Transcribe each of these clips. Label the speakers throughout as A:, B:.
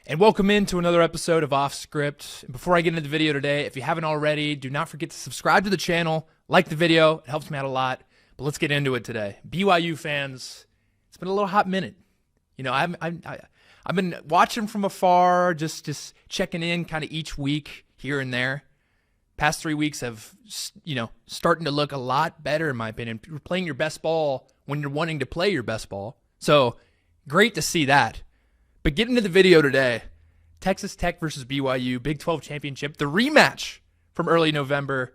A: And welcome into another episode of Off Script. And before I get into the video today, if you haven't already, do not forget to subscribe to the channel, like the video. It helps me out a lot. But let's get into it today. BYU fans, it's been a little hot minute. You know, I've been watching from afar, just checking in kind of each week here and there. Past 3 weeks have, starting to look a lot better in my opinion. You're playing your best ball when you're wanting to play your best ball. So great to see that. But getting to the video today, Texas Tech versus BYU, Big 12 championship, the rematch from early November.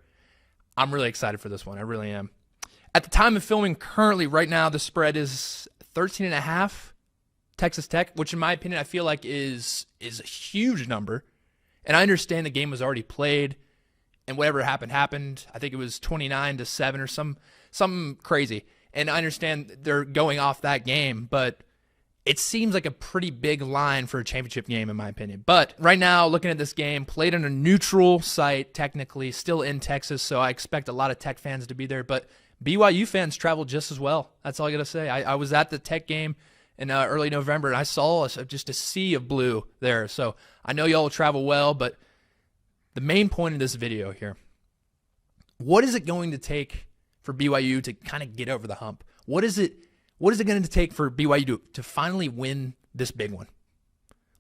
A: I'm really excited for this one. I really am. At the time of filming currently, right now, the spread is 13.5 Texas Tech, which in my opinion, I feel like is a huge number. And I understand the game was already played and whatever happened. I think it was 29-7 or something crazy. And I understand they're going off that game, but it seems like a pretty big line for a championship game, in my opinion. But right now, looking at this game, played on a neutral site, technically, still in Texas, so I expect a lot of Tech fans to be there. But BYU fans traveled just as well. That's all I got to say. I was at the Tech game in early November, and I saw just a sea of blue there. So I know y'all will travel well, but the main point of this video here, what is it going to take for BYU to kind of get over the hump? What is it going to take for BYU to finally win this big one?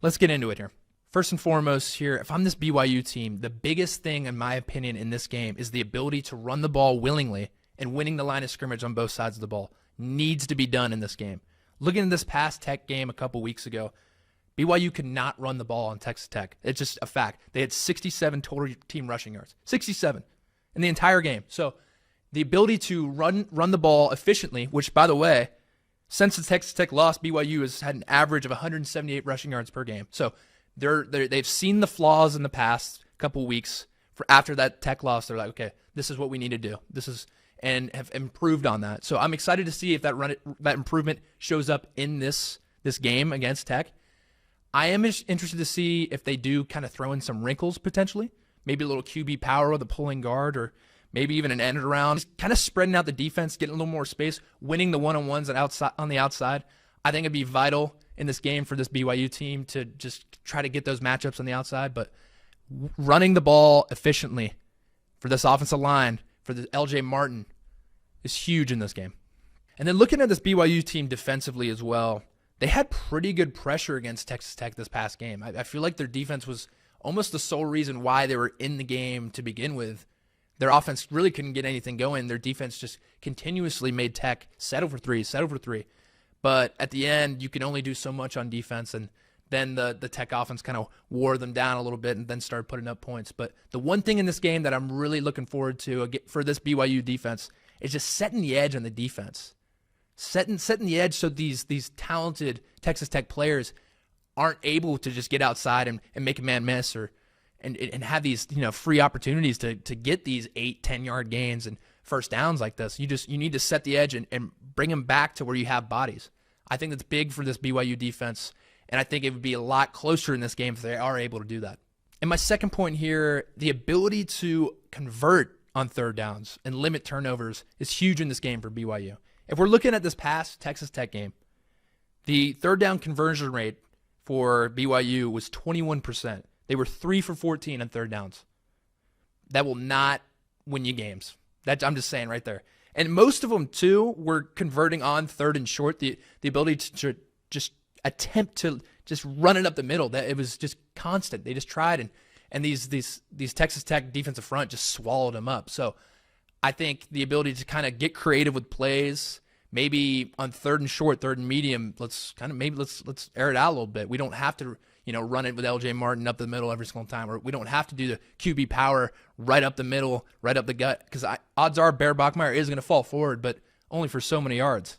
A: Let's get into it here. First and foremost here, if I'm this BYU team, the biggest thing, in my opinion, in this game is the ability to run the ball willingly and winning the line of scrimmage on both sides of the ball needs to be done in this game. Looking at this past Tech game a couple weeks ago, BYU could not run the ball on Texas Tech. It's just a fact. They had 67 total team rushing yards. 67 in the entire game. So the ability to run the ball efficiently, which, by the way, since the Texas Tech loss, BYU has had an average of 178 rushing yards per game. So they've seen the flaws in the past couple weeks. After that Tech loss, they're like, okay, this is what we need to do. And have improved on that. So I'm excited to see if that improvement shows up in this game against Tech. I am interested to see if they do kind of throw in some wrinkles potentially, maybe a little QB power with a pulling guard, or maybe even an end around, just kind of spreading out the defense, getting a little more space, winning the one-on-ones on the outside. I think it'd be vital in this game for this BYU team to just try to get those matchups on the outside. But running the ball efficiently for this offensive line, for the LJ Martin, is huge in this game. And then looking at this BYU team defensively as well, they had pretty good pressure against Texas Tech this past game. I feel like their defense was almost the sole reason why they were in the game to begin with. Their offense really couldn't get anything going. Their defense just continuously made Tech settle for three. But at the end, you can only do so much on defense, and then the Tech offense kind of wore them down a little bit and then started putting up points. But the one thing in this game that I'm really looking forward to for this BYU defense is just setting the edge on the defense. Setting the edge so these talented Texas Tech players aren't able to just get outside and make a man miss and have these free opportunities to get these 8-10 yard gains and first downs like this. You need to set the edge and bring them back to where you have bodies. I think that's big for this BYU defense, and I think it would be a lot closer in this game if they are able to do that. And my second point here, the ability to convert on third downs and limit turnovers is huge in this game for BYU. If we're looking at this past Texas Tech game, the third down conversion rate for BYU was 21%. They were 3 for 14 on third downs. That will not win you games. I'm just saying right there. And most of them, too, were converting on third and short. The ability to just attempt to just run it up the middle. That it was just constant. They just tried, and these Texas Tech defensive front just swallowed them up. So I think the ability to kind of get creative with plays, maybe on third and short, third and medium, let's air it out a little bit. We don't have to run it with LJ Martin up the middle every single time, or we don't have to do the QB power right up the middle, right up the gut, because odds are Bear Bachmeier is going to fall forward, but only for so many yards,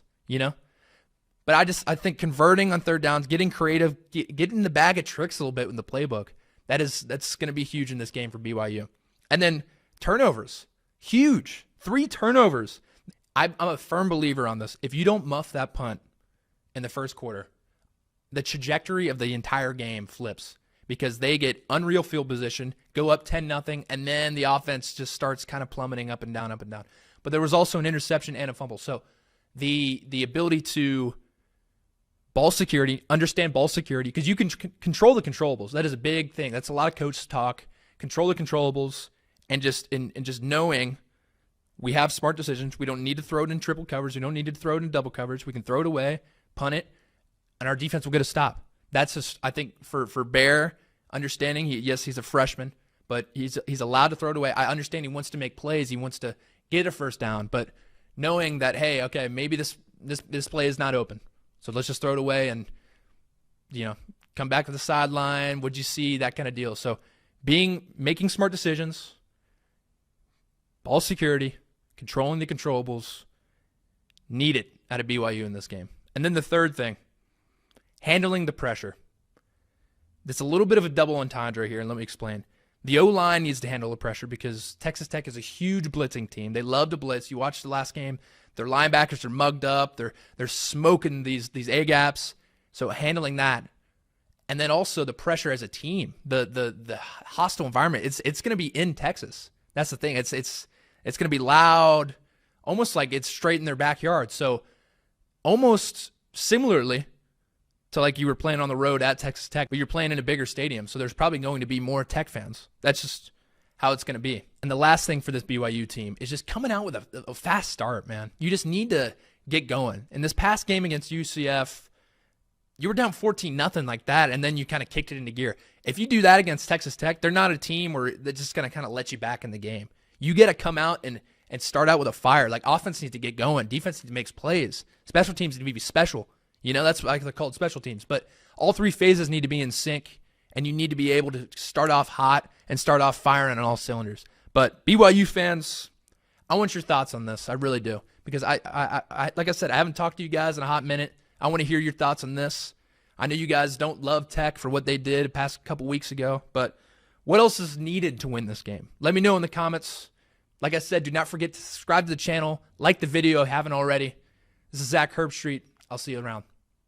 A: But I think converting on third downs, getting creative, getting in the bag of tricks a little bit in the playbook, that's going to be huge in this game for BYU. And then turnovers, huge. 3 turnovers. I'm a firm believer on this. If you don't muff that punt in the first quarter, the trajectory of the entire game flips because they get unreal field position, go up 10-0, and then the offense just starts kind of plummeting up and down. But there was also an interception and a fumble. So the ability to ball security, understand ball security, because you can control the controllables. That is a big thing. That's a lot of coach talk. Control the controllables, and just knowing we have smart decisions. We don't need to throw it in triple coverage. We don't need to throw it in double coverage. We can throw it away, punt it, and our defense will get a stop. That's just, I think, for Bear, understanding, yes, he's a freshman, but he's allowed to throw it away. I understand he wants to make plays. He wants to get a first down, but knowing that, hey, okay, maybe this play is not open, so let's just throw it away and, come back to the sideline. What'd you see? That kind of deal. So making smart decisions, ball security, controlling the controllables, need it out of BYU in this game. And then the third thing, handling the pressure. There's a little bit of a double entendre here, and let me explain. The O-line needs to handle the pressure because Texas Tech is a huge blitzing team. They love to blitz. You watched the last game. Their linebackers are mugged up. They're smoking these A-gaps. So handling that. And then also the pressure as a team, the hostile environment. It's going to be in Texas. That's the thing. It's going to be loud, almost like it's straight in their backyard. So almost similarly to like you were playing on the road at Texas Tech, but you're playing in a bigger stadium. So there's probably going to be more Tech fans. That's just how it's going to be. And the last thing for this BYU team is just coming out with a fast start, man. You just need to get going. In this past game against UCF, you were down 14-0 like that, and then you kind of kicked it into gear. If you do that against Texas Tech, they're not a team where they're just going to kind of let you back in the game. You got to come out and start out with a fire. Like, offense needs to get going. Defense needs to make plays. Special teams need to be special. That's why they're called special teams. But all three phases need to be in sync, and you need to be able to start off hot and start off firing on all cylinders. But BYU fans, I want your thoughts on this. I really do. Because I like I said, I haven't talked to you guys in a hot minute. I want to hear your thoughts on this. I know you guys don't love Tech for what they did the past couple weeks ago, but what else is needed to win this game? Let me know in the comments. Like I said, do not forget to subscribe to the channel, like the video if you haven't already. This is Zak Herbstreit. I'll see you around.